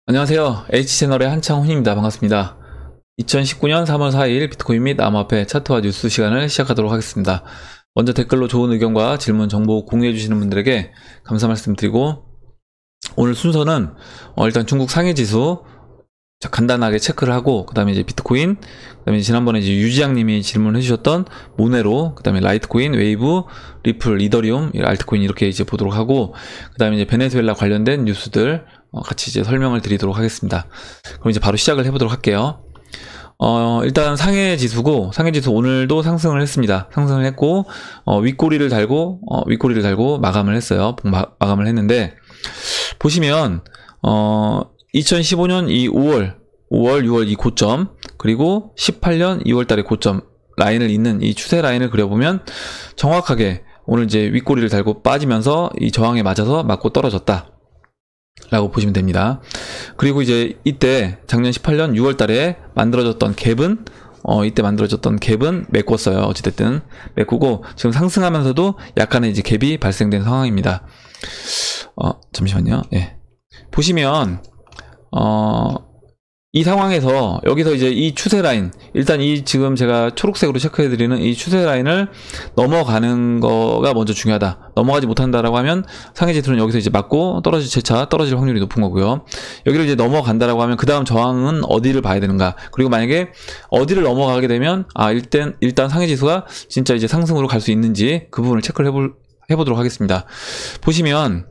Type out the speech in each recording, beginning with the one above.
안녕하세요. H채널의 한창훈입니다. 반갑습니다. 2019년 3월 4일 비트코인 및 암호화폐 차트와 뉴스 시간을 시작하도록 하겠습니다. 먼저 댓글로 좋은 의견과 질문, 정보 공유해 주시는 분들에게 감사 말씀드리고, 오늘 순서는 일단 중국 상해지수 간단하게 체크를 하고, 그 다음에 이제 비트코인, 그 다음에 지난번에 이제 유지양님이 질문해 주셨던 모네로, 그 다음에 라이트코인, 웨이브, 리플, 이더리움, 알트코인 이렇게 이제 보도록 하고, 그 다음에 이제 베네수엘라 관련된 뉴스들 같이 이제 설명을 드리도록 하겠습니다. 그럼 이제 바로 시작을 해보도록 할게요. 일단 상해지수고, 상해지수 오늘도 상승을 했습니다. 상승을 했고, 윗꼬리를 달고 마감을 했어요. 마감을 했는데, 보시면, 2015년 이 5월, 6월 이 고점, 그리고 18년 2월 달의 고점 라인을 잇는 이 추세 라인을 그려보면 정확하게 오늘 이제 윗꼬리를 달고 빠지면서 이 저항에 맞아서 맞고 떨어졌다 라고 보시면 됩니다. 그리고 이제 이때 작년 18년 6월 달에 만들어졌던 갭은 메꿨어요. 어찌됐든 메꾸고 지금 상승하면서도 약간의 이제 갭이 발생된 상황입니다. 잠시만요. 예. 보시면 이 상황에서 여기서 이제 이 추세 라인, 일단 이 지금 제가 초록색으로 체크해드리는 이 추세 라인을 넘어가는 거가 먼저 중요하다. 넘어가지 못한다라고 하면 상해지수는 여기서 이제 맞고 재차 떨어질 확률이 높은 거고요. 여기를 이제 넘어간다라고 하면 그 다음 저항은 어디를 봐야 되는가. 그리고 만약에 어디를 넘어가게 되면 일단 상해지수가 진짜 이제 상승으로 갈 수 있는지 그 부분을 체크를 해보도록 하겠습니다. 보시면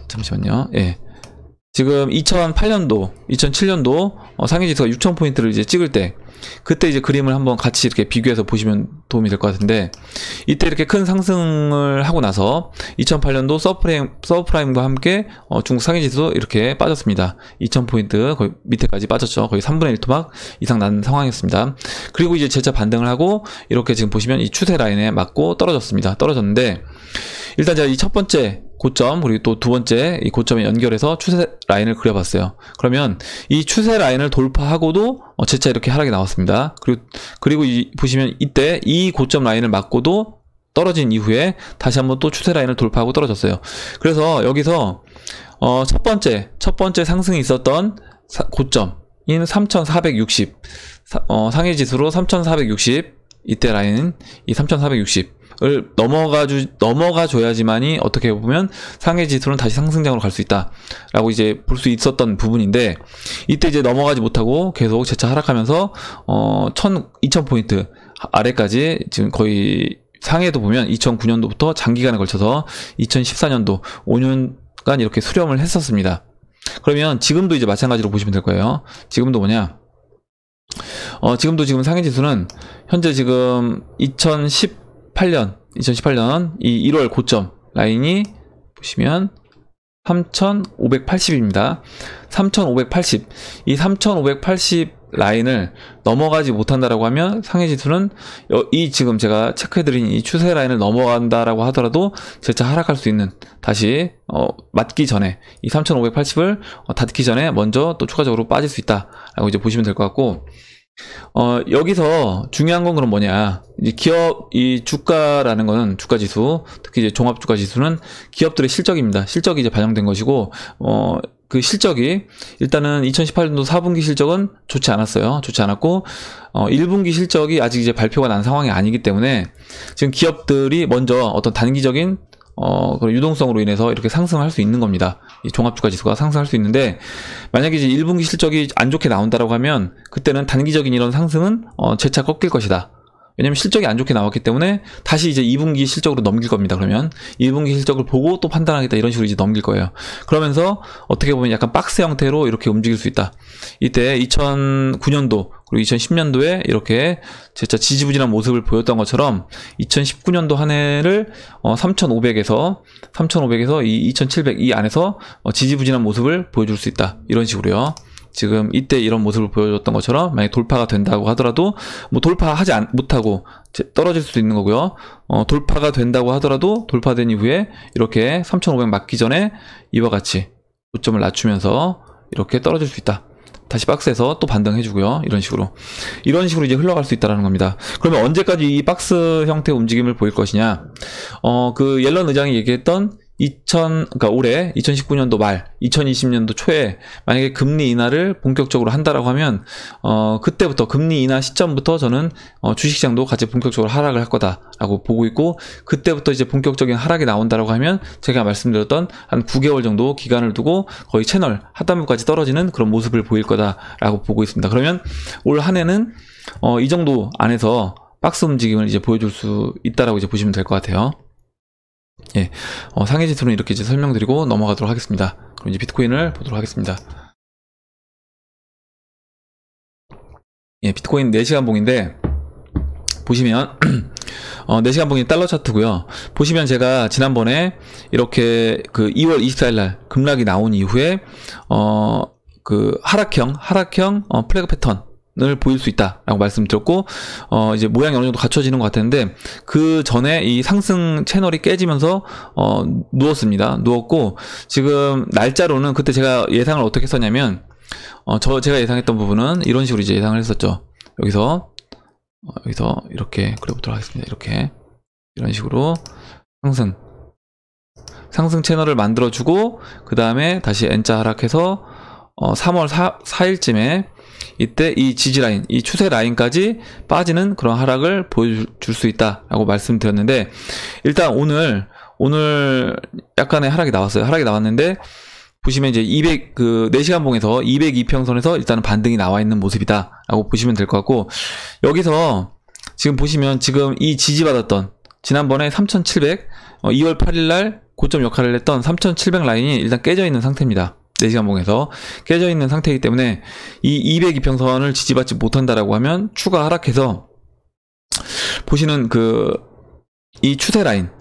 잠시만요. 예. 지금 2008년도, 2007년도 상해지수가 6000포인트를 이제 찍을 때, 그때 이제 그림을 한번 같이 이렇게 비교해서 보시면 도움이 될 것 같은데, 이때 이렇게 큰 상승을 하고 나서 2008년도 서브프라임과 함께 중국 상해지수 이렇게 빠졌습니다. 2000포인트 거의 밑에까지 빠졌죠. 거의 3분의 1토막 이상 난 상황이었습니다. 그리고 이제 재차 반등을 하고 이렇게 지금 보시면 이 추세 라인에 맞고 떨어졌는데, 일단 제가 이 첫 번째 고점, 그리고 또 두 번째 이 고점에 연결해서 추세 라인을 그려봤어요. 그러면 이 추세 라인을 돌파하고도 재차 이렇게 하락이 나왔습니다. 그리고 보시면 이때 이 고점 라인을 맞고도 떨어진 이후에 다시 한번 또 추세 라인을 돌파하고 떨어졌어요. 그래서 여기서 첫 번째 상승이 있었던 고점인 3460, 상해지수로 3460, 이때 라인 이 3460을 넘어가 줘야지만이 어떻게 보면 상해지수는 다시 상승장으로 갈 수 있다라고 이제 볼 수 있었던 부분인데, 이때 이제 넘어가지 못하고 계속 재차 하락하면서 2000포인트 아래까지 지금 거의 상해도 보면 2009년도부터 장기간에 걸쳐서 2014년도 5년간 이렇게 수렴을 했었습니다. 그러면 지금도 이제 마찬가지로 보시면 될 거예요. 지금도 뭐냐? 지금도 지금 상해지수는 현재 지금 2018년 이 1월 고점 라인이 보시면 3580입니다. 3580. 이 3580 라인을 넘어가지 못한다라고 하면 상해지수는 지금 제가 체크해드린 이 추세 라인을 넘어간다라고 하더라도 재차 하락할 수 있는, 다시 맞기 전에 이 3580을 닿기 전에 먼저 또 추가적으로 빠질 수 있다라고 이제 보시면 될 것 같고, 여기서 중요한 건 그럼 뭐냐, 이제 이 주가라는 거는, 주가지수, 특히 이제 종합주가지수는 기업들의 실적입니다. 실적이 이제 반영된 것이고, 그 실적이 일단은 2018년도 4분기 실적은 좋지 않았어요. 좋지 않았고, 1분기 실적이 아직 이제 발표가 난 상황이 아니기 때문에 지금 기업들이 먼저 어떤 단기적인 그런 유동성으로 인해서 이렇게 상승할 수 있는 겁니다. 이 종합주가지수가 상승할 수 있는데, 만약에 이제 1분기 실적이 안 좋게 나온다라고 하면 그때는 단기적인 이런 상승은 재차 꺾일 것이다. 왜냐면 실적이 안 좋게 나왔기 때문에 다시 이제 2분기 실적으로 넘길 겁니다. 그러면 1분기 실적을 보고 또 판단하겠다, 이런 식으로 이제 넘길 거예요. 그러면서 어떻게 보면 약간 박스 형태로 이렇게 움직일 수 있다. 이때 2009년도 그리고 2010년도에 이렇게 진짜 지지부진한 모습을 보였던 것처럼 2019년도 한 해를 3500에서 이 2700 이 안에서 지지부진한 모습을 보여줄 수 있다, 이런 식으로요. 지금 이때 이런 모습을 보여줬던 것처럼 만약에 돌파가 된다고 하더라도, 뭐 돌파하지 못하고 떨어질 수도 있는 거고요. 돌파가 된다고 하더라도 돌파된 이후에 이렇게 3500 맞기 전에 이와 같이 고점을 낮추면서 이렇게 떨어질 수 있다. 다시 박스에서 또 반등해주고요. 이런 식으로 이제 흘러갈 수 있다는 겁니다. 그러면 언제까지 이 박스 형태의 움직임을 보일 것이냐? 그 옐런 의장이 얘기했던 그러니까 올해 2019년도 말, 2020년도 초에 만약에 금리 인하를 본격적으로 한다라고 하면 그때부터 금리 인하 시점부터 저는 주식시장도 같이 본격적으로 하락을 할 거다라고 보고 있고, 그때부터 이제 본격적인 하락이 나온다라고 하면 제가 말씀드렸던 한 9개월 정도 기간을 두고 거의 채널 하단부까지 떨어지는 그런 모습을 보일 거다라고 보고 있습니다. 그러면 올 한 해는 이 정도 안에서 박스 움직임을 이제 보여줄 수 있다라고 이제 보시면 될 것 같아요. 예, 상해 지수는 이렇게 이제 설명드리고 넘어가도록 하겠습니다. 그럼 이제 비트코인을 보도록 하겠습니다. 예, 비트코인 4시간 봉인데 보시면 4시간 봉인 달러 차트고요. 보시면 제가 지난번에 이렇게 그 2월 24일 날 급락이 나온 이후에 그 하락형 플래그 패턴 을 보일 수 있다라고 말씀드렸고, 이제 모양이 어느 정도 갖춰지는 것 같았는데, 그 전에 이 상승 채널이 깨지면서 누웠습니다. 누웠고, 지금 날짜로는 그때 제가 예상을 어떻게 했었냐면, 제가 예상했던 부분은 이런 식으로 이제 예상을 했었죠. 여기서 이렇게 그려보도록 하겠습니다. 이렇게 이런 식으로 상승 채널을 만들어주고, 그 다음에 다시 N자 하락해서 3월 4일쯤에 이때 이 지지 라인, 이 추세 라인까지 빠지는 그런 하락을 보여줄 수 있다라고 말씀드렸는데, 일단 오늘 약간의 하락이 나왔어요. 하락이 나왔는데 보시면 이제 4시간 봉에서 202평선에서 일단은 반등이 나와 있는 모습이다라고 보시면 될 것 같고, 여기서 지금 보시면 지금 이 지지받았던 지난번에 3700 2월 8일 날 고점 역할을 했던 3700 라인이 일단 깨져 있는 상태입니다. 4시간 봉에서 깨져 있는 상태이기 때문에 이 202평선을 지지받지 못한다라고 하면 추가 하락해서 보시는 이 추세 라인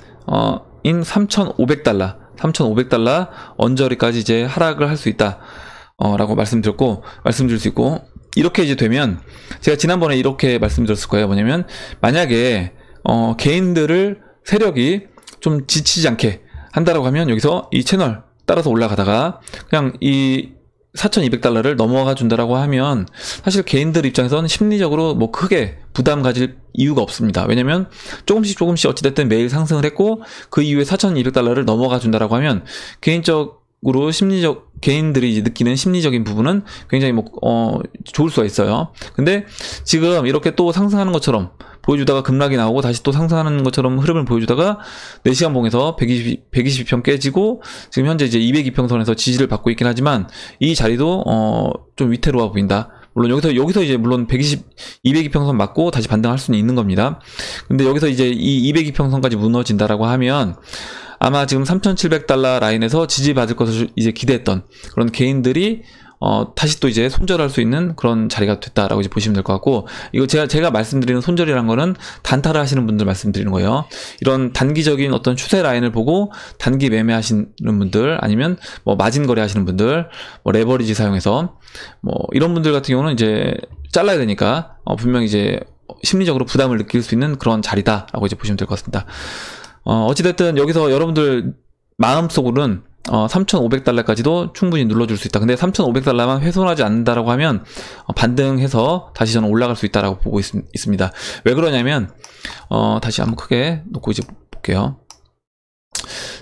인 3,500달러 언저리까지 이제 하락을 할 수 있다 라고 말씀드릴 수 있고, 이렇게 이제 되면 제가 지난번에 이렇게 말씀드렸을 거예요. 뭐냐면 만약에 개인들을 세력이 좀 지치지 않게 한다라고 하면 여기서 이 채널 따라서 올라가다가 그냥 이 4,200달러를 넘어가 준다라고 하면 사실 개인들 입장에서는 심리적으로 뭐 크게 부담 가질 이유가 없습니다. 왜냐면 조금씩 어찌됐든 매일 상승을 했고, 그 이후에 4,200달러를 넘어가 준다라고 하면 개인들이 이제 느끼는 심리적인 부분은 굉장히 좋을 수가 있어요. 근데 지금 이렇게 또 상승하는 것처럼 보여주다가 급락이 나오고 다시 또 상승하는 것처럼 흐름을 보여주다가 4시간 봉에서 120평 깨지고 지금 현재 이제 202평선에서 지지를 받고 있긴 하지만 이 자리도 좀 위태로워 보인다. 물론 여기서 이제 물론 202평선 맞고 다시 반등할 수는 있는 겁니다. 근데 여기서 이제 이 202평선까지 무너진다라고 하면 아마 지금 3,700달러 라인에서 지지받을 것을 이제 기대했던 그런 개인들이 다시 또 이제 손절할 수 있는 그런 자리가 됐다라고 이제 보시면 될 것 같고, 이거 제가 말씀드리는 손절이란 거는 단타를 하시는 분들 말씀드리는 거예요. 이런 단기적인 어떤 추세 라인을 보고 단기 매매하시는 분들, 아니면 뭐 마진 거래 하시는 분들, 뭐 레버리지 사용해서 이런 분들 같은 경우는 이제 잘라야 되니까 분명히 이제 심리적으로 부담을 느낄 수 있는 그런 자리다라고 이제 보시면 될 것 같습니다. 어찌됐든 여기서 여러분들 마음속으로는 3,500달러까지도 충분히 눌러줄 수 있다. 근데 3,500달러만 훼손하지 않는다라고 하면 반등해서 다시 저는 올라갈 수 있다라고 보고 있습니다. 왜 그러냐면 다시 한번 크게 놓고 이제 볼게요.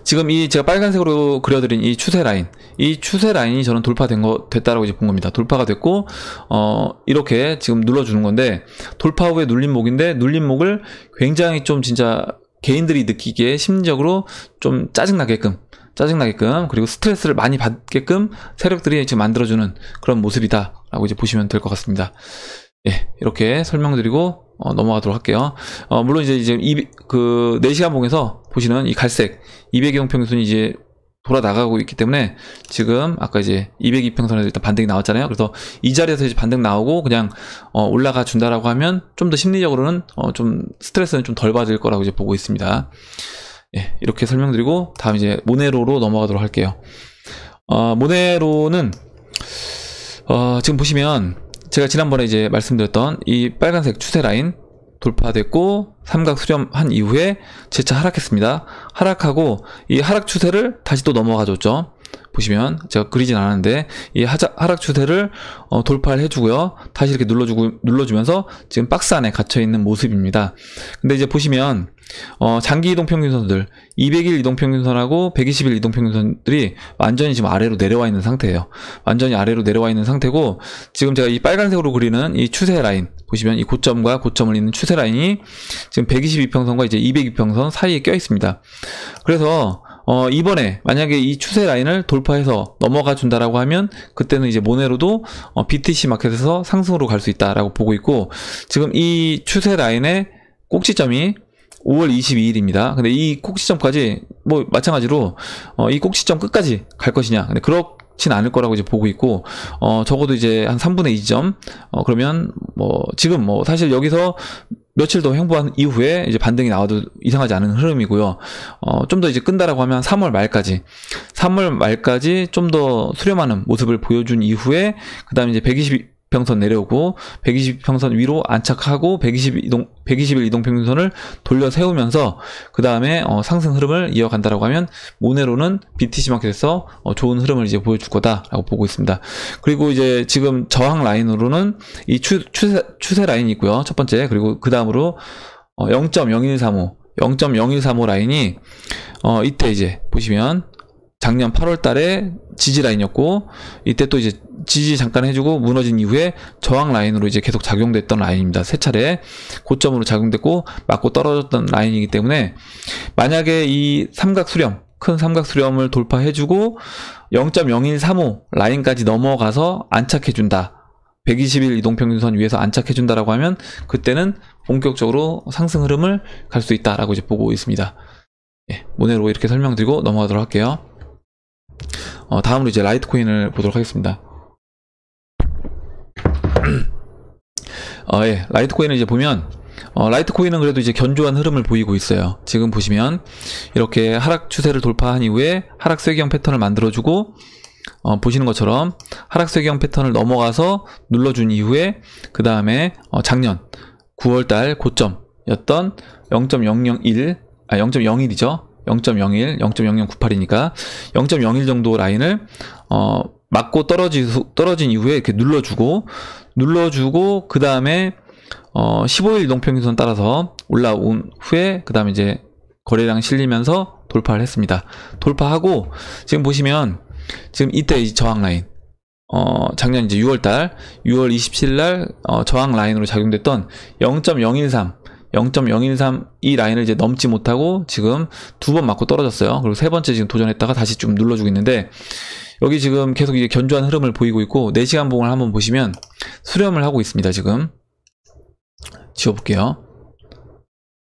지금 제가 빨간색으로 그려드린 이 추세 라인이 저는 됐다라고 이제 본 겁니다. 돌파가 됐고 이렇게 지금 눌러주는 건데, 돌파 후에 눌림목인데, 눌림목을 굉장히 좀 진짜 개인들이 느끼기에 심리적으로 좀 짜증나게끔, 그리고 스트레스를 많이 받게끔 세력들이 지금 만들어주는 그런 모습이다라고 이제 보시면 될 것 같습니다. 예, 이렇게 설명드리고 넘어가도록 할게요. 물론 이제 4시간 봉에서 보시는 이 갈색 200형 평균선이 이제 돌아 나가고 있기 때문에 지금 아까 이제 202평선에서 일단 반등이 나왔잖아요. 그래서 이 자리에서 이제 반등 나오고 그냥 올라가 준다라고 하면 좀 더 심리적으로는 좀 스트레스는 좀 덜 받을 거라고 이제 보고 있습니다. 예, 이렇게 설명드리고 다음 이제 모네로로 넘어가도록 할게요. 모네로는 지금 보시면 제가 지난번에 이제 말씀드렸던 이 빨간색 추세 라인 돌파됐고 삼각 수렴한 이후에 재차 하락했습니다. 하락하고 이 하락 추세를 다시 또 넘어가 줬죠. 보시면 제가 그리진 않았는데 이 하락 추세를 돌파를 해주고요. 다시 이렇게 눌러주면서 지금 박스 안에 갇혀 있는 모습입니다. 근데 이제 보시면 장기 이동평균선들 200일 이동평균선하고 120일 이동평균선들이 완전히 지금 아래로 내려와 있는 상태예요. 완전히 아래로 내려와 있는 상태고, 지금 제가 이 빨간색으로 그리는 이 추세 라인 보시면 이 고점과 고점을 잇는 추세 라인이 지금 122평선과 이제 202평선 사이에 껴 있습니다. 그래서 이번에 만약에 이 추세 라인을 돌파해서 넘어가 준다라고 하면 그때는 이제 모네로도 BTC 마켓에서 상승으로 갈 수 있다라고 보고 있고, 지금 이 추세 라인의 꼭지점이 5월 22일입니다. 근데 이 꼭지점까지 뭐 마찬가지로 이 꼭지점 끝까지 갈 것이냐, 근데 그렇진 않을 거라고 이제 보고 있고, 적어도 이제 한 3분의 2점 그러면 뭐 지금 뭐 사실 여기서 며칠 더 횡보한 이후에 이제 반등이 나와도 이상하지 않은 흐름이고요. 좀 더 이제 끈다라고 하면 3월 말까지 좀 더 수렴하는 모습을 보여준 이후에 그 다음에 이제 120평선 내려오고 120평선 위로 안착하고 120일 이동평균선을 돌려 세우면서 그 다음에 상승 흐름을 이어간다라고 하면 모네로는 BTC 마켓에서 좋은 흐름을 이제 보여줄 거다라고 보고 있습니다. 그리고 이제 지금 저항 라인으로는 이 추세 라인이 있고요. 첫 번째, 그리고 그 다음으로 0.0135 라인이 이때 이제 보시면 작년 8월 달에 지지 라인이었고, 이때 또 이제 지지 잠깐 해주고 무너진 이후에 저항 라인으로 이제 계속 작용됐던 라인입니다. 세 차례 고점으로 작용됐고 맞고 떨어졌던 라인이기 때문에, 만약에 이 큰 삼각 수렴을 돌파해주고 0.0135 라인까지 넘어가서 안착해준다, 120일 이동평균선 위에서 안착해준다라고 하면 그때는 본격적으로 상승 흐름을 갈 수 있다라고 이제 보고 있습니다. 예, 모네로 이렇게 설명드리고 넘어가도록 할게요. 다음으로 이제 라이트코인을 보도록 하겠습니다. 예, 라이트코인을 이제 보면, 라이트코인은 그래도 이제 견조한 흐름을 보이고 있어요. 지금 보시면 이렇게 하락 추세를 돌파한 이후에 하락 쇠기형 패턴을 만들어주고, 보시는 것처럼 하락 쇠기형 패턴을 넘어가서 눌러준 이후에 그 다음에 작년 9월달 고점이었던 0.01이죠. 0.0098이니까 0.01 정도 라인을 맞고 떨어진 이후에 이렇게 눌러주고 그 다음에 15일 이동평균선 따라서 올라온 후에 그 다음에 이제 거래량 실리면서 돌파를 했습니다. 돌파하고 지금 보시면 지금 이때 이 저항 라인, 작년 이제 6월 27일 저항 라인으로 작용됐던 0.013 이 라인을 이제 넘지 못하고 지금 두 번 맞고 떨어졌어요. 그리고 세 번째 지금 도전했다가 다시 좀 눌러주고 있는데, 여기 지금 계속 이제 견조한 흐름을 보이고 있고, 4시간 봉을 한번 보시면 수렴을 하고 있습니다. 지금 지워볼게요.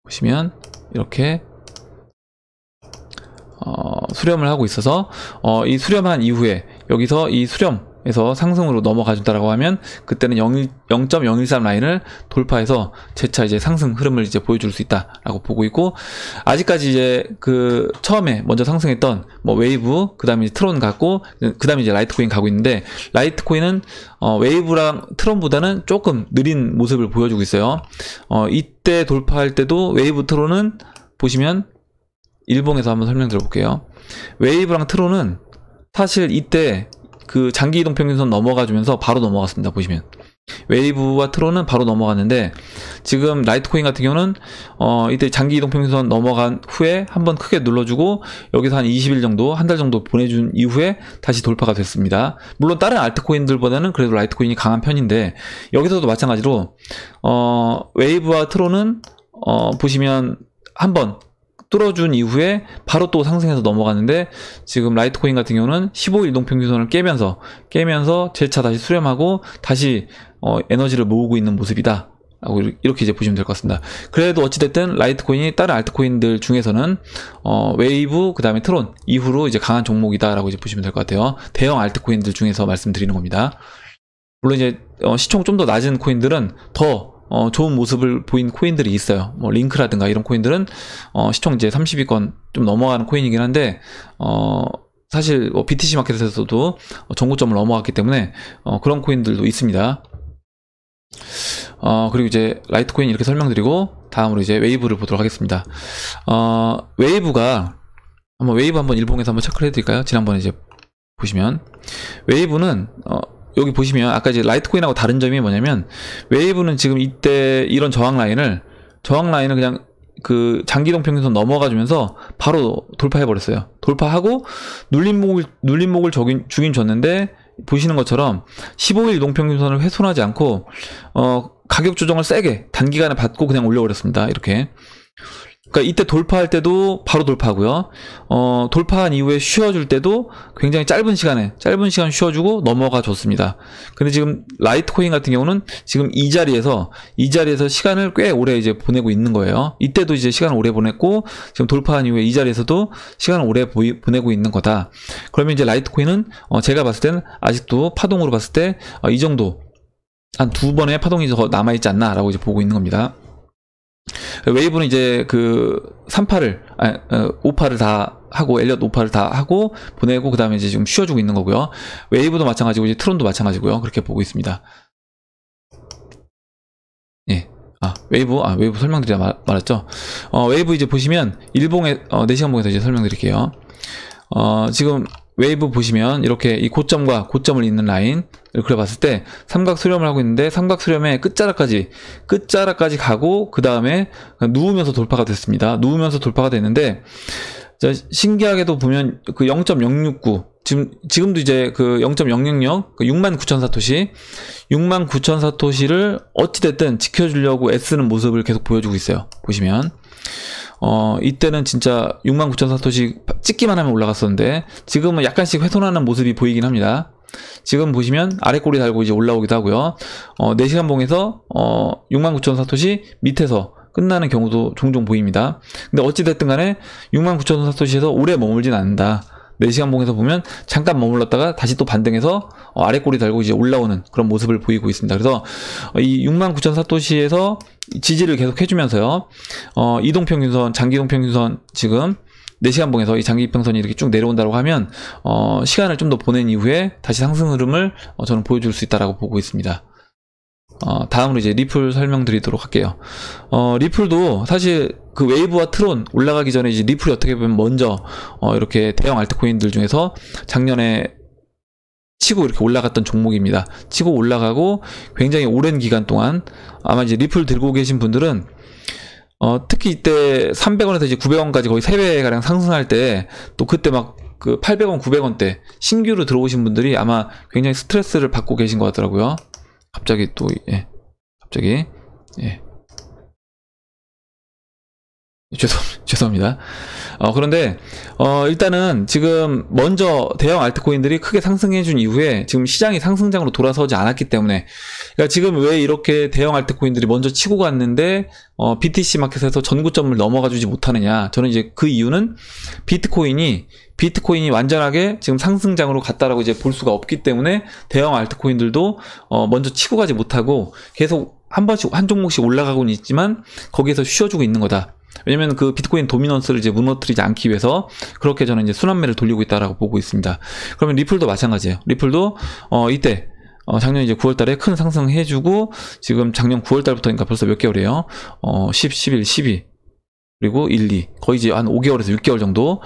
보시면 이렇게 수렴을 하고 있어서 이 수렴한 이후에 여기서 이 수렴에서 상승으로 넘어가 준다라고 하면 그때는 0.013 라인을 돌파해서 재차 이제 상승 흐름을 이제 보여줄 수 있다라고 보고 있고, 아직까지 이제 그 처음에 먼저 상승했던 뭐 웨이브, 그 다음에 트론 갔고, 그 다음에 이제 라이트코인 가고 있는데, 라이트코인은 웨이브랑 트론보다는 조금 느린 모습을 보여주고 있어요. 이때 돌파할 때도 웨이브, 트론은 보시면 일봉에서 한번 설명드려볼게요. 웨이브랑 트론은 사실 이때 그 장기 이동 평균선 넘어가 주면서 바로 넘어갔습니다. 보시면 웨이브와 트론은 바로 넘어갔는데, 지금 라이트코인 같은 경우는 이때 장기 이동 평균선 넘어간 후에 한번 크게 눌러주고 여기서 한 20일 정도, 한 달 정도 보내준 이후에 다시 돌파가 됐습니다. 물론 다른 알트코인들보다는 그래도 라이트코인이 강한 편인데, 여기서도 마찬가지로 웨이브와 트론은 보시면 한번 뚫어준 이후에 바로 또 상승해서 넘어갔는데, 지금 라이트코인 같은 경우는 15일 이동평균선을 깨면서 재차 다시 수렴하고 다시 에너지를 모으고 있는 모습이다 라고 이렇게 이제 보시면 될 것 같습니다. 그래도 어찌됐든 라이트코인이 다른 알트코인들 중에서는 웨이브, 그 다음에 트론 이후로 이제 강한 종목이다 라고 이제 보시면 될 것 같아요. 대형 알트코인들 중에서 말씀드리는 겁니다. 물론 이제 시총 좀 더 낮은 코인들은 더 좋은 모습을 보인 코인들이 있어요. 뭐 링크라든가 이런 코인들은 시총 이제 30위권 좀 넘어가는 코인이긴 한데, 사실 BTC 마켓에서도 정고점을 넘어갔기 때문에 그런 코인들도 있습니다. 그리고 이제 라이트코인 이렇게 설명드리고 다음으로 이제 웨이브를 보도록 하겠습니다. 웨이브 한번 일봉에서 한번 체크를 해드릴까요? 지난번에 이제 보시면 웨이브는 여기 보시면 아까 이제 라이트코인하고 다른 점이 뭐냐면 웨이브는 지금 이때 이런 저항 라인을 그냥 그 장기동 평균선 넘어가 주면서 바로 돌파해 버렸어요. 돌파하고 눌림목을 주긴 줬는데 보시는 것처럼 15일 이동평균선을 훼손하지 않고 가격 조정을 세게 단기간에 받고 그냥 올려버렸습니다. 이렇게. 그러니까 이때 돌파할 때도 바로 돌파하고요. 돌파한 이후에 쉬어줄 때도 굉장히 짧은 시간 쉬어주고 넘어가 줬습니다. 근데 지금 라이트코인 같은 경우는 지금 이 자리에서 시간을 꽤 오래 이제 보내고 있는 거예요. 이때도 이제 시간을 오래 보냈고 지금 돌파한 이후에 이 자리에서도 시간을 오래 보내고 있는 거다. 그러면 이제 라이트코인은 제가 봤을 때는 아직도 파동으로 봤을 때 이 정도 한 2번의 파동이 더 남아있지 않나라고 이제 보고 있는 겁니다. 웨이브는 이제 그 5파를 다 하고 엘리엇 5파를 다 하고 보내고 그 다음에 이제 지금 쉬어주고 있는 거고요. 웨이브도 마찬가지고 이제 트론도 마찬가지고요. 그렇게 보고 있습니다. 예. 웨이브 설명드리자 말았죠. 웨이브 이제 보시면 일봉에 4시간 봉에서 이제 설명드릴게요. 지금 웨이브 보시면 이렇게 이 고점과 고점을 잇는 라인을 그려봤을 때 삼각 수렴을 하고 있는데 삼각 수렴의 끝자락까지 가고 그 다음에 누우면서 돌파가 됐습니다. 누우면서 돌파가 됐는데 신기하게도 보면 그 0.069 지금도 이제 그 0.000 69,000 사토시를 어찌됐든 지켜주려고 애쓰는 모습을 계속 보여주고 있어요. 보시면 이때는 진짜 69,000 사토시 찍기만 하면 올라갔었는데 지금은 약간씩 훼손하는 모습이 보이긴 합니다. 지금 보시면 아래 꼬리 달고 이제 올라오기도 하고요. 4시간 봉에서 69,000 사토시 밑에서 끝나는 경우도 종종 보입니다. 근데 어찌됐든 간에 69,000 사토시에서 오래 머물진 않는다. 4시간 봉에서 보면 잠깐 머물렀다가 다시 또 반등해서 아래 꼬리 달고 이제 올라오는 그런 모습을 보이고 있습니다. 그래서 이 69,000 사토시에서 지지를 계속 해주면서요. 이동평균선, 장기이동평균선 지금 4시간 봉에서 이 장기이평선이 이렇게 쭉 내려온다고 하면 시간을 좀 더 보낸 이후에 다시 상승 흐름을 저는 보여줄 수 있다라고 보고 있습니다. 다음으로 이제 리플 설명드리도록 할게요. 리플도 사실 그 웨이브와 트론 올라가기 전에 이제 리플이 어떻게 보면 먼저 이렇게 대형 알트코인들 중에서 작년에 치고 이렇게 올라갔던 종목입니다. 치고 올라가고 굉장히 오랜 기간 동안 아마 이제 리플 들고 계신 분들은 특히 이때 300원에서 이제 900원까지 거의 3배가량 상승할 때 또 그때 막 그 800원, 900원대 신규로 들어오신 분들이 아마 굉장히 스트레스를 받고 계신 것 같더라고요. 갑자기 죄송합니다. 그런데 일단은 지금 먼저 대형 알트코인들이 크게 상승해준 이후에 지금 시장이 상승장으로 돌아서지 않았기 때문에 그러니까 지금 왜 이렇게 대형 알트코인들이 먼저 치고 갔는데 BTC 마켓에서 전고점을 넘어가 주지 못하느냐. 저는 이제 그 이유는 비트코인이 완전하게 지금 상승장으로 갔다라고 이제 볼 수가 없기 때문에 대형 알트코인들도 먼저 치고 가지 못하고 계속 한 종목씩 올라가고는 있지만 거기에서 쉬어주고 있는 거다. 왜냐면 그 비트코인 도미넌스를 이제 무너뜨리지 않기 위해서 그렇게 저는 이제 순환매를 돌리고 있다라고 보고 있습니다. 그러면 리플도 마찬가지예요. 리플도 이때 작년 이제 9월달에 큰 상승해주고 지금 작년 9월달부터니까 벌써 몇 개월이에요. 10, 11, 12 그리고 1, 2 거의 이제 한 5개월에서 6개월 정도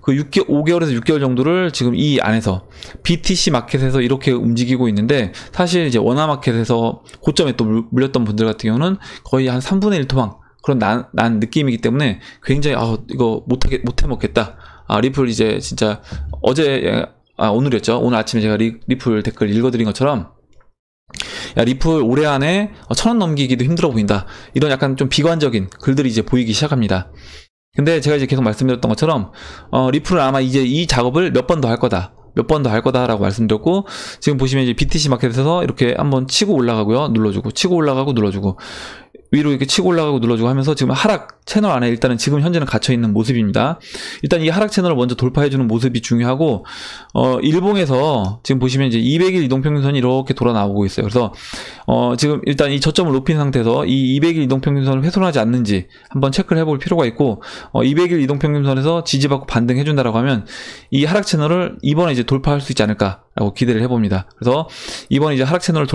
그 5개월에서 6개월 정도를 지금 이 안에서 BTC 마켓에서 이렇게 움직이고 있는데 사실 이제 원화 마켓에서 고점에 또 물렸던 분들 같은 경우는 거의 한 3분의 1 토막 그런 난 느낌이기 때문에 굉장히 이거 못해 먹겠다. 리플 이제 진짜 오늘이었죠. 오늘 아침에 제가 리플 댓글 읽어드린 것처럼 야 리플 올해 안에 1,000원 넘기기도 힘들어 보인다. 이런 약간 좀 비관적인 글들이 이제 보이기 시작합니다. 근데 제가 이제 계속 말씀드렸던 것처럼 리플은 아마 이제 이 작업을 몇 번 더 할 거다. 라고 말씀드렸고 지금 보시면 이제 BTC 마켓에서 이렇게 한번 치고 올라가고요. 눌러주고 치고 올라가고 눌러주고 위로 이렇게 치고 올라가고 눌러주고 하면서 지금 하락 채널 안에 일단은 지금 현재는 갇혀있는 모습입니다. 일단 이 하락 채널을 먼저 돌파해주는 모습이 중요하고 일봉에서 지금 보시면 이제 200일 이동평균선이 이렇게 돌아 나오고 있어요. 그래서 지금 일단 이 저점을 높인 상태에서 이 200일 이동평균선을 훼손하지 않는지 한번 체크를 해볼 필요가 있고 200일 이동평균선에서 지지받고 반등해준다라고 하면 이 하락 채널을 이번에 이제 돌파할 수 있지 않을까라고 기대를 해봅니다. 그래서 이번에 이제 하락 채널을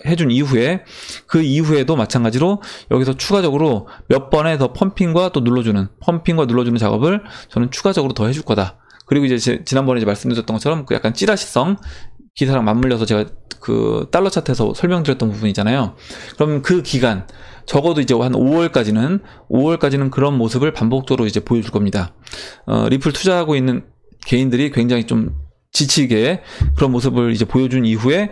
해준 이후에 그 이후에도 마찬가지로 여기서 추가적으로 몇 번의 더 펌핑과 눌러주는 작업을 저는 추가적으로 더 해줄 거다. 그리고 이제 지난번에 이제 말씀드렸던 것처럼 그 약간 찌라시성 기사랑 맞물려서 제가 그 달러 차트에서 설명드렸던 부분이잖아요. 그럼 그 기간 적어도 이제 한 5월까지는 그런 모습을 반복적으로 이제 보여줄 겁니다. 리플 투자하고 있는 개인들이 굉장히 좀 지치게 그런 모습을 이제 보여준 이후에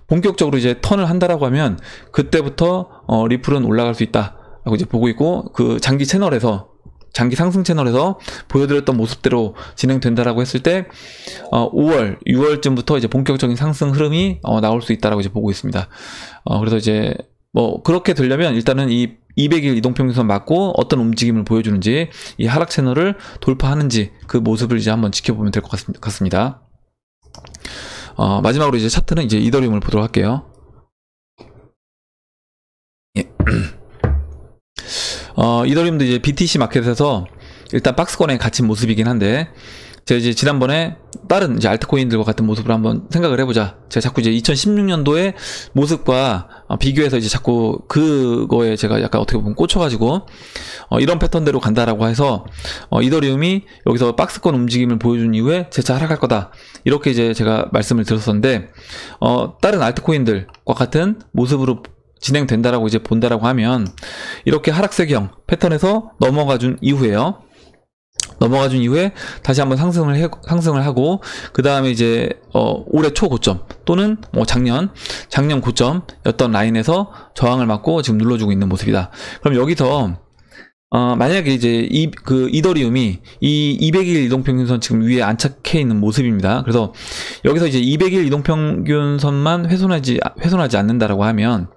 본격적으로 이제 턴을 한다라고 하면 그때부터 리플은 올라갈 수 있다라고 이제 보고 있고, 그 장기 상승 채널에서 보여드렸던 모습대로 진행된다라고 했을 때 5월, 6월쯤부터 이제 본격적인 상승 흐름이 나올 수 있다라고 이제 보고 있습니다. 그래서 이제 뭐 그렇게 되려면 일단은 이 200일 이동평균선 맞고 어떤 움직임을 보여주는지, 이 하락 채널을 돌파하는지 그 모습을 이제 한번 지켜보면 될 것 같습니다. 마지막으로 이제 차트는 이제 이더리움을 보도록 할게요. 예. 이더리움도 이제 BTC 마켓에서 일단 박스권에 갇힌 모습이긴 한데, 제가 이제 지난번에 다른 이제 알트코인들과 같은 모습을 한번 생각을 해보자. 제가 자꾸 이제 2016년도의 모습과 비교해서 이제 자꾸 그거에 제가 약간 어떻게 보면 꽂혀가지고 이런 패턴대로 간다라고 해서 이더리움이 여기서 박스권 움직임을 보여준 이후에 재차 하락할 거다, 이렇게 이제 제가 말씀을 드렸었는데, 다른 알트코인들과 같은 모습으로 진행된다라고 이제 본다라고 하면 이렇게 하락세경 패턴에서 넘어가준 이후에요. 넘어가준 이후에 다시 한번 상승을 하고, 그 다음에 이제 올해 초 고점 또는 뭐 작년 고점였던 라인에서 저항을 맞고 지금 눌러주고 있는 모습이다. 그럼 여기서 만약에 이제 이더리움이 이 200일 이동평균선 지금 위에 안착해 있는 모습입니다. 그래서 여기서 이제 200일 이동평균선만 훼손하지 않는다라고 하면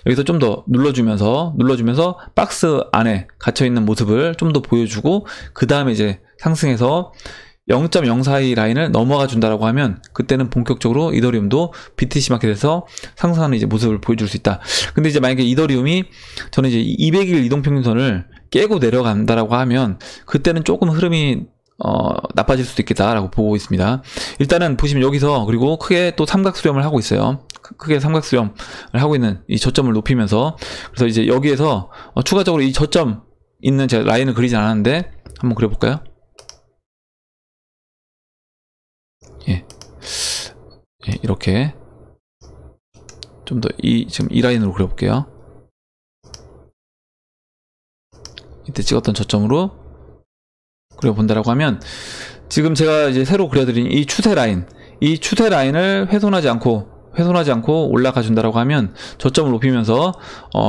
여기서 좀 더 눌러주면서 박스 안에 갇혀 있는 모습을 좀 더 보여주고, 그 다음에 이제 상승해서 0.042 라인을 넘어가 준다라고 하면 그때는 본격적으로 이더리움도 BTC 마켓에서 상승하는 이제 모습을 보여줄 수 있다. 근데 이제 만약에 이더리움이 저는 이제 200일 이동평균선을 깨고 내려간다라고 하면 그때는 조금 흐름이 나빠질 수도 있겠다라고 보고 있습니다. 일단은 보시면 여기서, 그리고 크게 또 삼각수렴을 하고 있어요. 크게 삼각수렴을 하고 있는 이 저점을 높이면서, 그래서 이제 여기에서 추가적으로 이 저점 있는 제가 라인을 그리진 않았는데 한번 그려볼까요? 예, 이렇게 좀 더 지금 이 라인으로 그려볼게요. 이때 찍었던 저점으로 그려본다라고 하면 지금 제가 이제 새로 그려드린 이 추세 라인을 훼손하지 않고 올라가 준다라고 하면 저점을 높이면서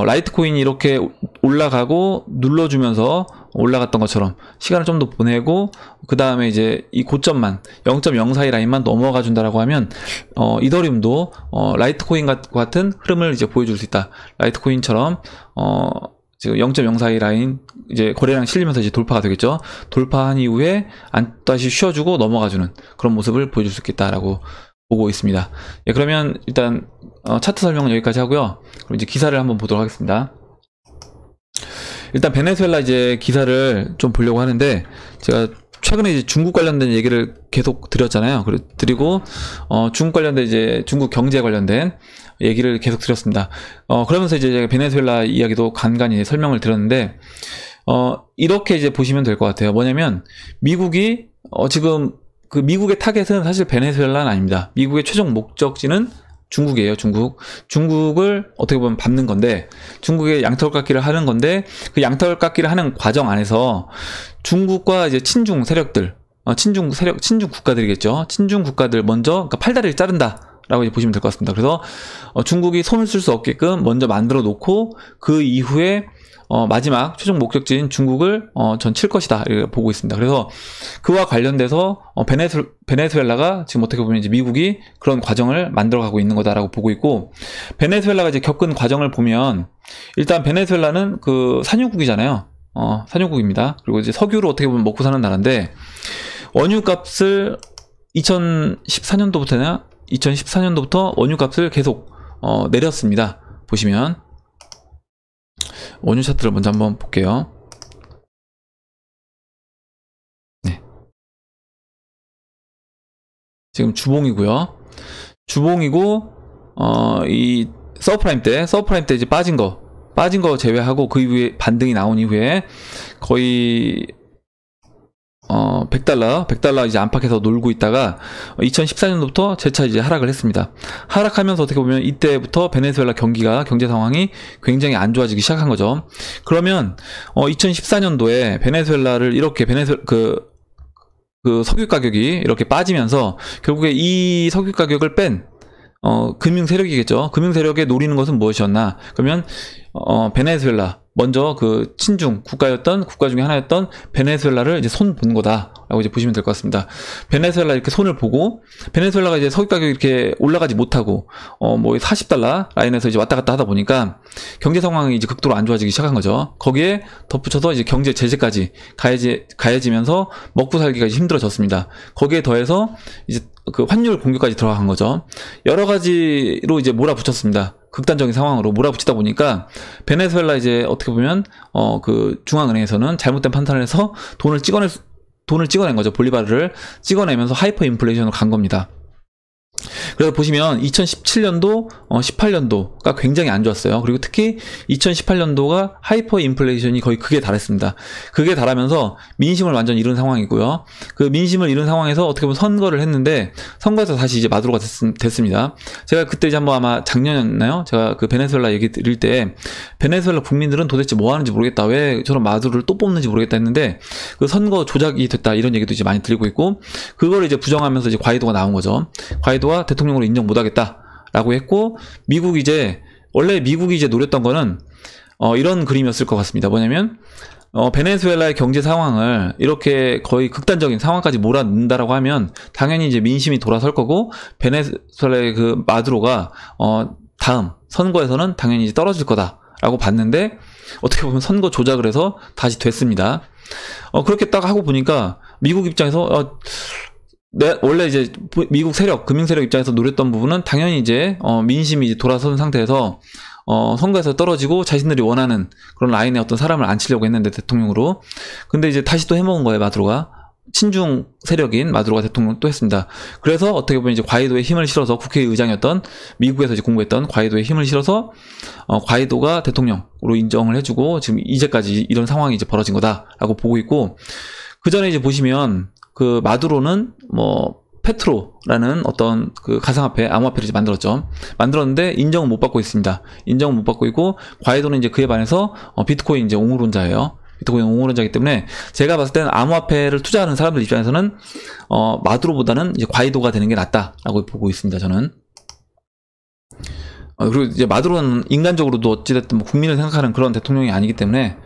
라이트코인이 이렇게 올라가고 눌러주면서 올라갔던 것처럼 시간을 좀 더 보내고, 그 다음에 이제 이 고점만 0.042 라인만 넘어가 준다라고 하면 이더리움도 라이트코인과 같은 흐름을 이제 보여줄 수 있다. 라이트코인처럼 지금 0.042 라인 이제 거래량 실리면서 이제 돌파가 되겠죠. 돌파한 이후에 다시 쉬어주고 넘어가주는 그런 모습을 보여줄 수 있겠다라고 보고 있습니다. 예, 그러면 일단 차트 설명은 여기까지 하고요. 그럼 이제 기사를 한번 보도록 하겠습니다. 일단 베네수엘라 이제 기사를 좀 보려고 하는데, 제가 최근에 이제 중국 관련된 얘기를 계속 드렸잖아요. 그리고 중국 관련된 이제 중국 경제 관련된 얘기를 계속 드렸습니다. 그러면서 이제 제가 베네수엘라 이야기도 간간히 설명을 드렸는데, 이렇게 이제 보시면 될 것 같아요. 뭐냐면 미국이 지금 그 미국의 타겟은 사실 베네수엘라는 아닙니다. 미국의 최종 목적지는 중국이에요. 중국을 어떻게 보면 밟는 건데, 중국의 양털깎기를 하는 건데, 그 양털깎기를 하는 과정 안에서 중국과 이제 친중 세력들, 친중 국가들이겠죠. 친중 국가들 먼저, 그러니까 팔다리를 자른다 라고 이제 보시면 될 것 같습니다. 그래서 중국이 손을 쓸 수 없게끔 먼저 만들어 놓고, 그 이후에 마지막 최종 목적지인 중국을 전 칠 것이다 이렇게 보고 있습니다. 그래서 그와 관련돼서 베네수엘라가 지금 어떻게 보면 이제 미국이 그런 과정을 만들어가고 있는 거다라고 보고 있고, 베네수엘라가 이제 겪은 과정을 보면 일단 베네수엘라는 그 산유국이잖아요. 산유국입니다. 그리고 이제 석유를 어떻게 보면 먹고 사는 나라인데, 원유값을 2014년도부터 원유값을 계속 내렸습니다. 보시면 원유 차트를 먼저 한번 볼게요. 네. 지금 주봉이고요. 주봉이고 이 서브프라임 때 이제 빠진 거 제외하고 그 이후에 반등이 나온 이후에 거의 100달러 이제 안팎에서 놀고 있다가 2014년도부터 재차 이제 하락을 했습니다. 하락하면서 어떻게 보면 이때부터 베네수엘라 경제 상황이 굉장히 안 좋아지기 시작한 거죠. 그러면 2014년도에 베네수엘라를 이렇게 그 석유 가격이 이렇게 빠지면서 결국에 이 석유 가격을 뺀 금융 세력이겠죠. 금융 세력에 노리는 것은 무엇이었나? 그러면 베네수엘라 먼저 그 친중 국가 중에 하나였던 베네수엘라를 이제 손 본 거다라고 이제 보시면 될 것 같습니다. 베네수엘라 이렇게 손을 보고 베네수엘라가 이제 석유 가격이 이렇게 올라가지 못하고 뭐 40달러 라인에서 이제 왔다 갔다 하다 보니까 경제 상황이 이제 극도로 안 좋아지기 시작한 거죠. 거기에 덧붙여서 이제 경제 제재까지 가해지면서 먹고 살기가 이제 힘들어졌습니다. 거기에 더해서 이제 그 환율 공격까지 들어간 거죠. 여러 가지로 이제 몰아붙였습니다. 극단적인 상황으로 몰아붙이다 보니까 베네수엘라 이제 어떻게 보면 그 중앙은행에서는 잘못된 판단을 해서 돈을 찍어낸 거죠. 볼리바르를 찍어내면서 하이퍼 인플레이션으로 간 겁니다. 그래서 보시면 2017년도, 18년도가 굉장히 안 좋았어요. 그리고 특히 2018년도가 하이퍼 인플레이션이 거의 극에 달했습니다. 극에 달하면서 민심을 완전 잃은 상황이고요. 그 민심을 잃은 상황에서 어떻게 보면 선거를 했는데 선거에서 다시 이제 마두로가 됐습니다. 제가 그때 이제 한번 아마 작년이었나요? 제가 그 베네수엘라 얘기 드릴 때 베네수엘라 국민들은 도대체 뭐 하는지 모르겠다. 왜 저런 마두로를 또 뽑는지 모르겠다 했는데 그 선거 조작이 됐다. 이런 얘기도 이제 많이 들리고 있고 그걸 이제 부정하면서 이제 과이도가 나온 거죠. 과이도가 대통령으로 인정 못하겠다라고 했고 미국이 이제 노렸던 거는 이런 그림이었을 것 같습니다. 뭐냐면 베네수엘라의 경제 상황을 이렇게 거의 극단적인 상황까지 몰아넣는다라고 하면 당연히 이제 민심이 돌아설 거고 베네수엘라의 그 마두로가 다음 선거에서는 당연히 이제 떨어질 거다라고 봤는데 어떻게 보면 선거 조작을 해서 다시 됐습니다. 그렇게 딱 하고 보니까 미국 입장에서 원래 이제 미국 금융 세력 입장에서 노렸던 부분은 당연히 이제 민심이 이제 돌아선 상태에서 선거에서 떨어지고 자신들이 원하는 그런 라인에 어떤 사람을 앉히려고 했는데 대통령으로. 근데 이제 다시 또 해먹은 거예요, 마두로가. 친중 세력인 마두로가 대통령을 또 했습니다. 그래서 어떻게 보면 이제 과이도의 힘을 실어서 국회의장이었던 미국에서 이제 공부했던 과이도의 힘을 실어서 과이도가 대통령으로 인정을 해주고 지금 이제까지 이런 상황이 이제 벌어진 거다라고 보고 있고 그 전에 이제 보시면 그 마두로는 뭐 페트로라는 어떤 그 가상화폐, 암호화폐를 이제 만들었는데 인정은 못 받고 있습니다. 인정은 못 받고 있고 과이도는 이제 그에 반해서 비트코인 이제 옹호론자예요. 비트코인 옹호론자이기 때문에 제가 봤을 때는 암호화폐를 투자하는 사람들 입장에서는 마두로보다는 이제 과이도가 되는 게 낫다라고 보고 있습니다. 저는. 그리고 이제 마두로는 인간적으로도 어찌됐든 뭐 국민을 생각하는 그런 대통령이 아니기 때문에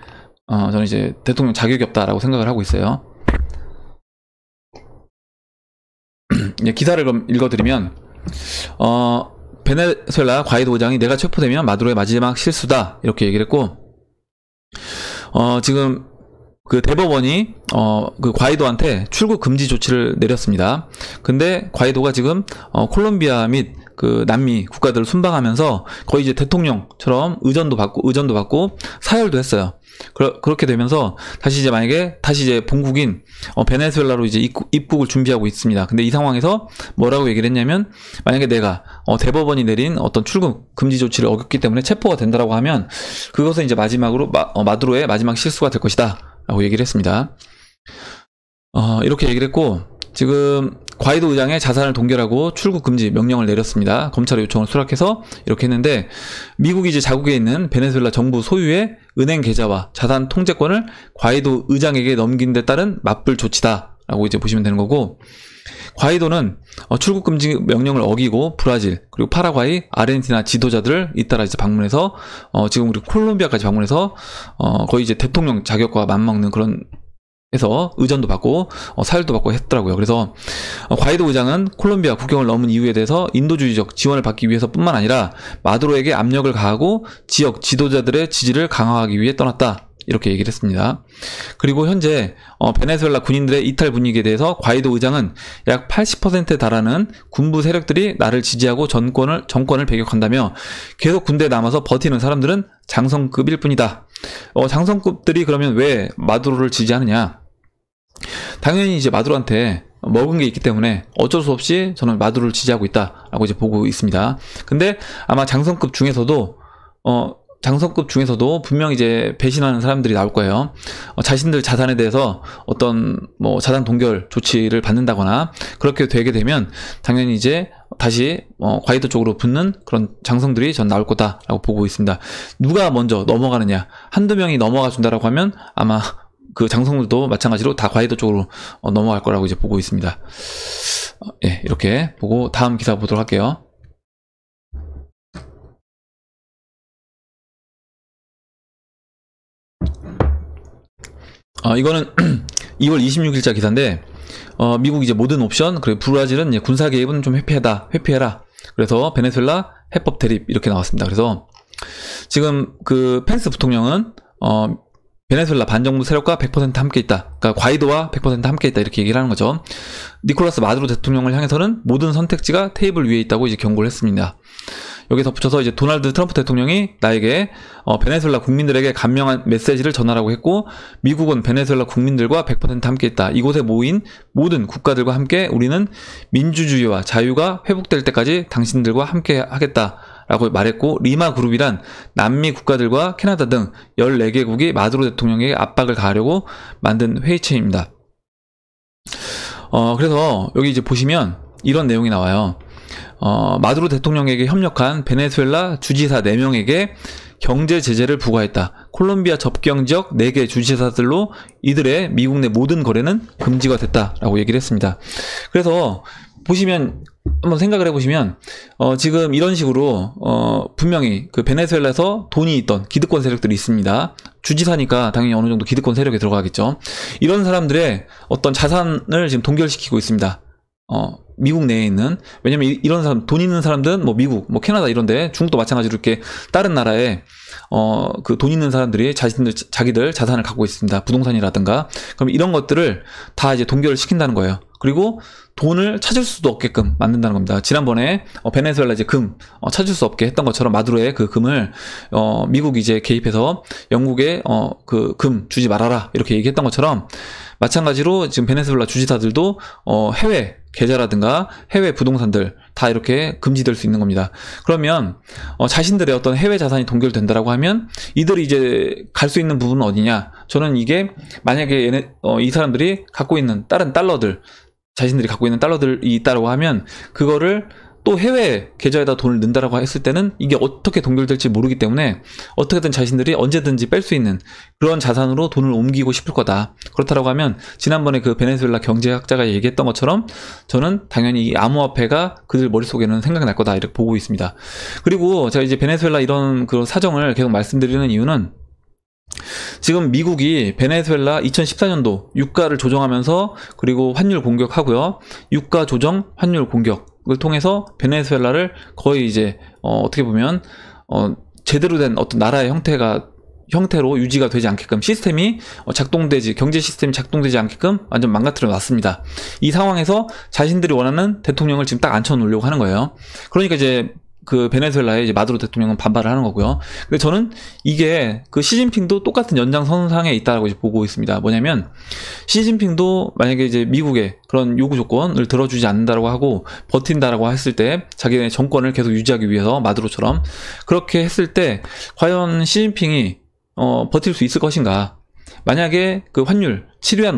저는 이제 대통령 자격이 없다라고 생각을 하고 있어요. 기사를 그럼 읽어드리면 베네수엘라 과이도 의장이 내가 체포되면 마두로의 마지막 실수다 이렇게 얘기를 했고 지금 그 대법원이 그 과이도한테 출국 금지 조치를 내렸습니다. 근데 과이도가 지금 콜롬비아 및 그 남미 국가들을 순방하면서 거의 이제 대통령처럼 의전도 받고 사열도 했어요. 그렇게 되면서 다시 이제 본국인 베네수엘라로 이제 입국을 준비하고 있습니다. 근데 이 상황에서 뭐라고 얘기를 했냐면 만약에 내가 대법원이 내린 어떤 출국 금지 조치를 어겼기 때문에 체포가 된다라고 하면 그것은 이제 마지막으로 마두로의 마지막 실수가 될 것이다라고 얘기를 했습니다. 이렇게 얘기를 했고 지금 과이도 의장의 자산을 동결하고 출국 금지 명령을 내렸습니다. 검찰의 요청을 수락해서 이렇게 했는데 미국이 이제 자국에 있는 베네수엘라 정부 소유의 은행 계좌와 자산 통제권을 과이도 의장에게 넘긴 데 따른 맞불 조치다라고 이제 보시면 되는 거고 과이도는 출국 금지 명령을 어기고 브라질 그리고 파라과이, 아르헨티나 지도자들을 잇따라 이제 방문해서 지금 우리 콜롬비아까지 방문해서 거의 이제 대통령 자격과 맞먹는 그런 해서 의전도 받고 사열도 받고 했더라고요. 그래서 과이도 의장은 콜롬비아 국경을 넘은 이유에 대해서 인도주의적 지원을 받기 위해서뿐만 아니라 마두로에게 압력을 가하고 지역 지도자들의 지지를 강화하기 위해 떠났다. 이렇게 얘기를 했습니다. 그리고 현재 베네수엘라 군인들의 이탈 분위기에 대해서 과이도 의장은 약 80%에 달하는 군부 세력들이 나를 지지하고 정권을 배격한다며 계속 군대에 남아서 버티는 사람들은 장성급일 뿐이다. 장성급들이 그러면 왜 마두로를 지지하느냐? 당연히 이제 마두로한테 먹은 게 있기 때문에 어쩔 수 없이 저는 마두로를 지지하고 있다라고 이제 보고 있습니다. 근데 아마 장성급 중에서도 장성급 중에서도 분명 이제 배신하는 사람들이 나올 거예요. 자신들 자산에 대해서 어떤 뭐 자산 동결 조치를 받는다거나 그렇게 되게 되면 당연히 이제 다시 과이도 쪽으로 붙는 그런 장성들이 전 나올 거다라고 보고 있습니다. 누가 먼저 넘어가느냐, 한두 명이 넘어가 준다라고 하면 아마 그 장성들도 마찬가지로 다 과이도 쪽으로 넘어갈 거라고 이제 보고 있습니다. 예, 이렇게 보고 다음 기사 보도록 할게요. 이거는 2월 26일자 기사인데, 미국 이제 모든 옵션, 그리고 브라질은 이제 군사 개입은 좀 회피해라. 그래서 베네수엘라 해법 대립 이렇게 나왔습니다. 그래서 지금 그 펜스 부통령은 베네수엘라 반정부 세력과 100% 함께 있다. 그러니까 과이도와 100% 함께 있다 이렇게 얘기를 하는 거죠. 니콜라스 마두로 대통령을 향해서는 모든 선택지가 테이블 위에 있다고 이제 경고를 했습니다. 여기에 덧붙여서 이제 도널드 트럼프 대통령이 나에게 베네수엘라 국민들에게 간명한 메시지를 전하라고 했고, 미국은 베네수엘라 국민들과 100% 함께 있다. 이곳에 모인 모든 국가들과 함께 우리는 민주주의와 자유가 회복될 때까지 당신들과 함께 하겠다 라고 말했고, 리마 그룹이란 남미 국가들과 캐나다 등 14개국이 마두로 대통령에게 압박을 가하려고 만든 회의체입니다. 그래서 여기 이제 보시면 이런 내용이 나와요. 마두로 대통령에게 협력한 베네수엘라 주지사 4명에게 경제 제재를 부과했다. 콜롬비아 접경 지역 4개 주지사들로 이들의 미국 내 모든 거래는 금지가 됐다라고 얘기를 했습니다. 그래서 보시면 한번 생각을 해보시면 지금 이런 식으로 분명히 그 베네수엘라에서 돈이 있던 기득권 세력들이 있습니다. 주지사니까 당연히 어느 정도 기득권 세력에 들어가겠죠. 이런 사람들의 어떤 자산을 지금 동결시키고 있습니다. 미국 내에 있는, 왜냐면 이런 사람, 돈 있는 사람들은 뭐 미국, 뭐 캐나다 이런데, 중국도 마찬가지로 이렇게 다른 나라에 그 돈 있는 사람들이 자기들 자산을 갖고 있습니다. 부동산이라든가. 그럼 이런 것들을 다 이제 동결을 시킨다는 거예요. 그리고 돈을 찾을 수도 없게끔 만든다는 겁니다. 지난번에 베네수엘라 이제 금 찾을 수 없게 했던 것처럼 마두로의 그 금을 미국이 이제 개입해서 영국에 그 금 주지 말아라 이렇게 얘기했던 것처럼, 마찬가지로 지금 베네수엘라 주지사들도 해외 계좌라든가 해외 부동산들 다 이렇게 금지될 수 있는 겁니다. 그러면 자신들의 어떤 해외 자산이 동결된다라고 하면 이들이 이제 갈 수 있는 부분은 어디냐? 저는 이게 만약에 이 사람들이 갖고 있는 다른 달러들, 자신들이 갖고 있는 달러들이 있다라고 하면 그거를 또 해외 계좌에다 돈을 넣는다라고 했을 때는 이게 어떻게 동결될지 모르기 때문에 어떻게든 자신들이 언제든지 뺄 수 있는 그런 자산으로 돈을 옮기고 싶을 거다. 그렇다라고 하면 지난번에 그 베네수엘라 경제학자가 얘기했던 것처럼 저는 당연히 이 암호화폐가 그들 머릿속에는 생각날 거다 이렇게 보고 있습니다. 그리고 제가 이제 베네수엘라 이런 그런 사정을 계속 말씀드리는 이유는, 지금 미국이 베네수엘라 2014년도 유가를 조정하면서 그리고 환율 공격하고요. 유가 조정, 환율 공격을 통해서 베네수엘라를 거의 이제 어떻게 보면 제대로 된 어떤 나라의 형태로 유지가 되지 않게끔 시스템이 경제 시스템이 작동되지 않게끔 완전 망가뜨려 놨습니다. 이 상황에서 자신들이 원하는 대통령을 지금 딱 앉혀놓으려고 하는 거예요. 그러니까 이제 그 베네수엘라의 이제 마두로 대통령은 반발을 하는 거고요. 근데 저는 이게 그 시진핑도 똑같은 연장선상에 있다라고 이제 보고 있습니다. 뭐냐면 시진핑도 만약에 이제 미국의 그런 요구 조건을 들어주지 않는다라고 하고 버틴다라고 했을 때 자기네 정권을 계속 유지하기 위해서 마두로처럼 그렇게 했을 때 과연 시진핑이 버틸 수 있을 것인가? 만약에 그 환율 7위안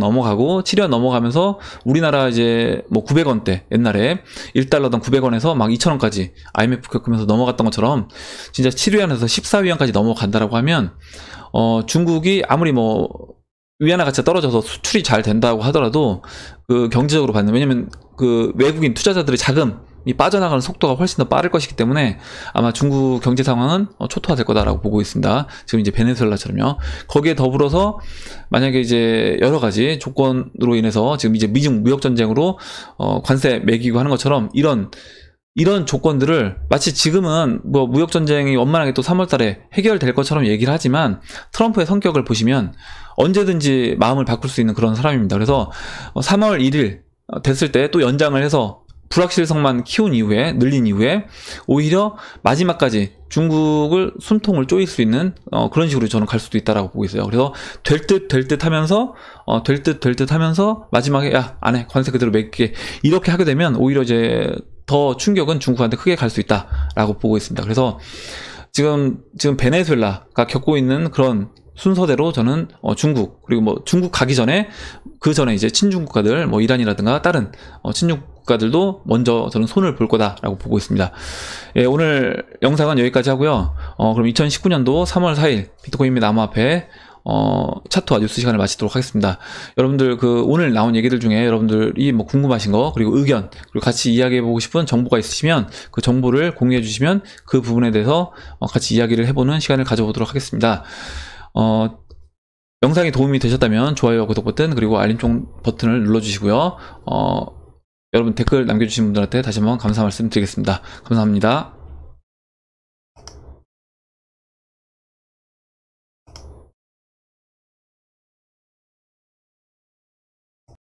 넘어가면서 우리나라 이제 뭐 900원대 옛날에 1달러당 900원에서 막 2000원까지 IMF 겪으면서 넘어갔던 것처럼 진짜 7위안에서 14위안까지 넘어간다라고 하면 중국이 아무리 뭐 위안화 가치가 떨어져서 수출이 잘 된다고 하더라도 그 경제적으로 받는, 왜냐면 그 외국인 투자자들의 자금이 빠져나가는 속도가 훨씬 더 빠를 것이기 때문에 아마 중국 경제 상황은 초토화될 거다라고 보고 있습니다. 지금 이제 베네수엘라처럼요. 거기에 더불어서 만약에 이제 여러 가지 조건으로 인해서 지금 이제 미중 무역 전쟁으로 관세 매기고 하는 것처럼 이런 조건들을 마치 지금은 뭐 무역전쟁이 원만하게 또 3월달에 해결될 것처럼 얘기를 하지만 트럼프의 성격을 보시면 언제든지 마음을 바꿀 수 있는 그런 사람입니다. 그래서 3월 1일 됐을 때 또 연장을 해서 불확실성만 늘린 이후에 오히려 마지막까지 중국을 숨통을 쪼일 수 있는 그런 식으로 저는 갈 수도 있다라고 보고 있어요. 그래서 될 듯 하면서 마지막에 야 안 해, 관세 그대로 매길게 이렇게 하게 되면 오히려 이제 더 충격은 중국한테 크게 갈 수 있다라고 보고 있습니다. 그래서 지금 베네수엘라가 겪고 있는 그런 순서대로 저는 중국, 그리고 뭐 중국 가기 전에 그 전에 이제 친중 국가들, 뭐 이란이라든가 다른 친중 국가들도 먼저 저는 손을 볼 거다라고 보고 있습니다. 예, 오늘 영상은 여기까지 하고요. 그럼 2019년도 3월 4일 비트코인 및 암호화폐 차트와 뉴스 시간을 마치도록 하겠습니다. 여러분들 오늘 나온 얘기들 중에 여러분들이 뭐 궁금하신 거, 그리고 의견, 그리고 같이 이야기해보고 싶은 정보가 있으시면 그 정보를 공유해 주시면 그 부분에 대해서 같이 이야기를 해보는 시간을 가져보도록 하겠습니다. 영상이 도움이 되셨다면 좋아요, 구독 버튼, 그리고 알림 버튼을 눌러주시고요. 여러분 댓글 남겨주신 분들한테 다시 한번 감사 말씀 드리겠습니다. 감사합니다.